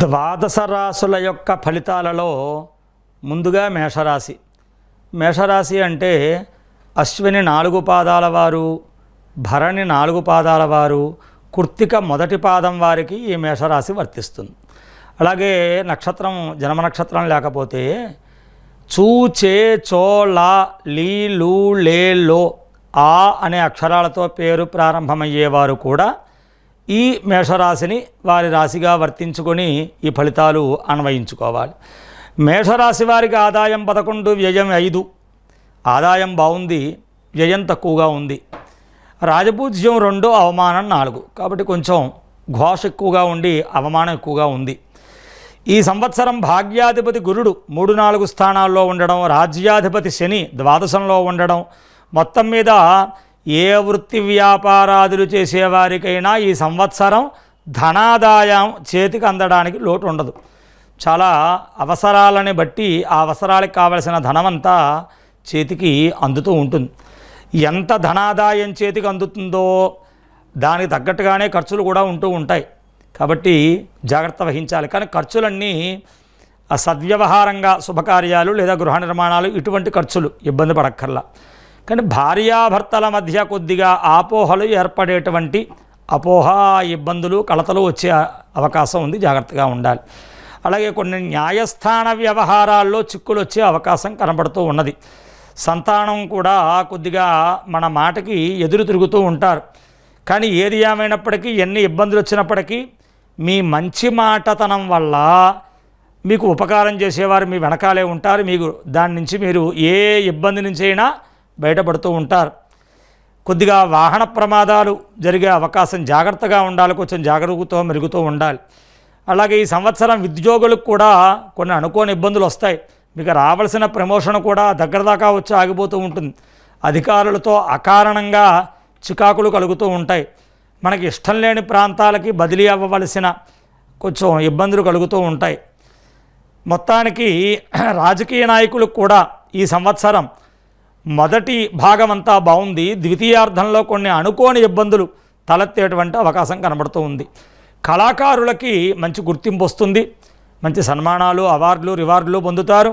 ద్వాదశ రాశుల యొక్క ఫలితాలలో ముందుగా మేషరాశి. మేషరాశి అంటే అశ్విని 4 పాదాల వారు, భరణి 4 పాదాల వారు, కృత్తిక మొదటి పాదం వారికి ఈ మేషరాశి వర్తిస్తుంది. అలాగే నక్షత్రం జన్మ నక్షత్రం లేకపోతే చూ, చే, చో, లా, లీ, లూ, లే, లో, ఆ అనే అక్షరాలతో పేరు ప్రారంభమయ్యేవారు కూడా ఈ మేషరాశిని వారి రాశిగా వర్తించుకొని ఈ ఫలితాలు అన్వయించుకోవాలి. మేషరాశి వారికి ఆదాయం 11, వ్యయం 5. ఆదాయం బాగుంది, వ్యయం తక్కువగా ఉంది. రాజపూజ్యం 2, అవమానం 4. కాబట్టి కొంచెం ఘోష ఎక్కువగా ఉండి అవమానం ఎక్కువగా ఉంది. ఈ సంవత్సరం భాగ్యాధిపతి గురుడు 3, 4 స్థానాల్లో ఉండడం, రాజ్యాధిపతి శని ద్వాదశంలో ఉండడం, మొత్తం మీద ఏ వృత్తి వ్యాపారాదులు చేసేవారికైనా ఈ సంవత్సరం ధనాదాయం చేతికి అందడానికి లోటు ఉండదు. చాలా అవసరాలని బట్టి ఆ అవసరాలకు కావలసిన ధనమంతా చేతికి అందుతూ ఉంటుంది. ఎంత ధనాదాయం చేతికి అందుతుందో దానికి తగ్గట్టుగానే ఖర్చులు కూడా ఉంటూ ఉంటాయి. కాబట్టి జాగ్రత్త వహించాలి. కానీ ఖర్చులన్నీ సద్వ్యవహారంగా శుభకార్యాలు లేదా గృహ నిర్మాణాలు ఇటువంటి ఖర్చులు ఇబ్బంది పడక్కర్లా. కానీ భార్యాభర్తల మధ్య కొద్దిగా ఆపోహలు ఏర్పడేటువంటి అపోహ, ఇబ్బందులు, కలతలు వచ్చే అవకాశం ఉంది. జాగ్రత్తగా ఉండాలి. అలాగే కొన్ని న్యాయస్థాన వ్యవహారాల్లో చిక్కులు వచ్చే అవకాశం కనబడుతూ ఉన్నది. సంతానం కూడా కొద్దిగా మన మాటకి ఎదురు తిరుగుతూ ఉంటారు. కానీ ఏది ఏమైనప్పటికీ, ఎన్ని ఇబ్బందులు వచ్చినప్పటికీ మీ మంచి మాటతనం వల్ల మీకు ఉపకారం చేసేవారు మీ వెనకాలే ఉంటారు. మీకు దాని నుంచి మీరు ఏ ఇబ్బంది నుంచి అయినా బయటపడుతూ ఉంటారు. కొద్దిగా వాహన ప్రమాదాలు జరిగే అవకాశం, జాగ్రత్తగా ఉండాలి. కొంచెం జాగ్రత్తతో మెరుగుతూ ఉండాలి. అలాగే ఈ సంవత్సరం ఉద్యోగులకు కూడా కొన్ని అనుకోని ఇబ్బందులు వస్తాయి. మీకు రావాల్సిన ప్రమోషన్ కూడా దగ్గర దాకా వచ్చి ఆగిపోతూ ఉంటుంది. అధికారులతో అకారణంగా చికాకులు కలుగుతూ ఉంటాయి. మనకి ఇష్టం లేని ప్రాంతాలకి బదిలీ అవ్వవలసిన కొంచెం ఇబ్బందులు కలుగుతూ ఉంటాయి. మొత్తానికి రాజకీయ నాయకులకు కూడా ఈ సంవత్సరం మొదటి భాగం అంతా బాగుంది. ద్వితీయార్థంలో కొన్ని అనుకోని ఇబ్బందులు తలెత్తేటువంటి అవకాశం కనబడుతూ ఉంది. కళాకారులకి మంచి గుర్తింపు వస్తుంది. మంచి సన్మానాలు, అవార్డులు, రివార్డులు పొందుతారు.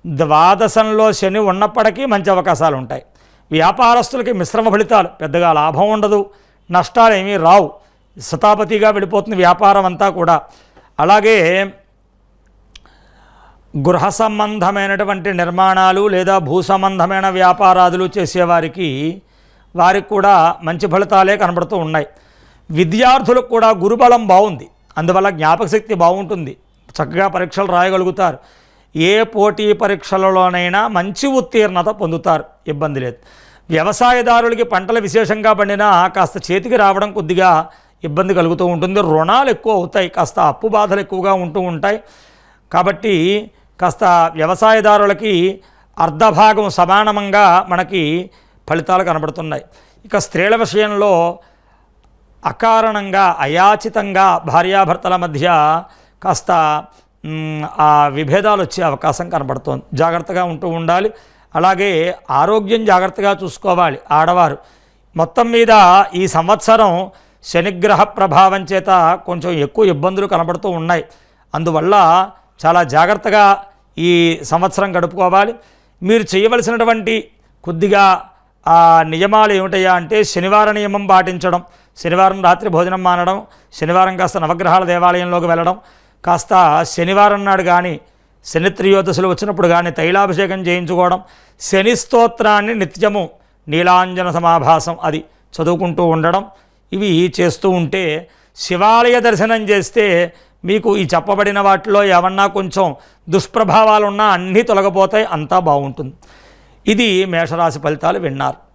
ద్వాదశంలో శని ఉన్నప్పటికీ మంచి అవకాశాలు ఉంటాయి. వ్యాపారస్తులకి మిశ్రమ ఫలితాలు, పెద్దగా లాభం ఉండదు, నష్టాలు ఏమీ రావు. శతాపతిగా వెళ్ళిపోతుంది వ్యాపారం అంతా కూడా. అలాగే గృహ సంబంధమైనటువంటి నిర్మాణాలు లేదా భూ సంబంధమైన వ్యాపారాదులు చేసేవారికి కూడా మంచి ఫలితాలే కనబడుతూ ఉన్నాయి. విద్యార్థులకు కూడా గురుబలం బాగుంది. అందువల్ల జ్ఞాపక శక్తి బాగుంటుంది. చక్కగా పరీక్షలు రాయగలుగుతారు. ఏ పోటీ పరీక్షలలోనైనా మంచి ఉత్తీర్ణత పొందుతారు. ఇబ్బంది లేదు. వ్యవసాయదారులకి పంటలు విశేషంగా పండినా కాస్త చేతికి రావడం కొద్దిగా ఇబ్బంది కలుగుతూ ఉంటుంది. రుణాలు ఎక్కువ అవుతాయి. కాస్త అప్పు బాధలు ఎక్కువగా ఉంటూ ఉంటాయి. కాబట్టి కాస్త వ్యవసాయదారులకి అర్ధభాగం సమానంగా మనకి ఫలితాలు కనబడుతున్నాయి. ఇక స్త్రీల విషయంలో అకారణంగా, అయాచితంగా భార్యాభర్తల మధ్య కాస్త ఆ విభేదాలు వచ్చే అవకాశం కనబడుతోంది. జాగ్రత్తగా ఉంటూ ఉండాలి. అలాగే ఆరోగ్యం జాగ్రత్తగా చూసుకోవాలి ఆడవారు. మొత్తం మీద ఈ సంవత్సరం శనిగ్రహ ప్రభావం చేత కొంచెం ఎక్కువ ఇబ్బందులు కనబడుతూ ఉన్నాయి. అందువల్ల చాలా జాగ్రత్తగా ఈ సంవత్సరం గడుపుకోవాలి. మీరు చేయవలసినటువంటి కొద్దిగా నియమాలు ఏమిటయ్యా అంటే, శనివారం నియమం పాటించడం, శనివారం రాత్రి భోజనం మానడం, శనివారం కాస్త నవగ్రహాల దేవాలయంలోకి వెళ్ళడం, కాస్త శనివారం నాడు కానీ శని త్రయోదశులు వచ్చినప్పుడు కానీ తైలాభిషేకం చేయించుకోవడం, శని స్తోత్రాన్ని నిత్యము నీలాంజన సమాభాసం అది చదువుకుంటూ ఉండడం, ఇవి చేస్తూ ఉంటే శివాలయ దర్శనం చేస్తే మీకు ఈ చెప్పబడిన వాటిలో ఏమన్నా కొంచెం దుష్ప్రభావాలున్నా అన్నీ తొలగిపోతాయి. అంతా బాగుంటుంది. ఇది మేషరాశి ఫలితాలు విన్నారు.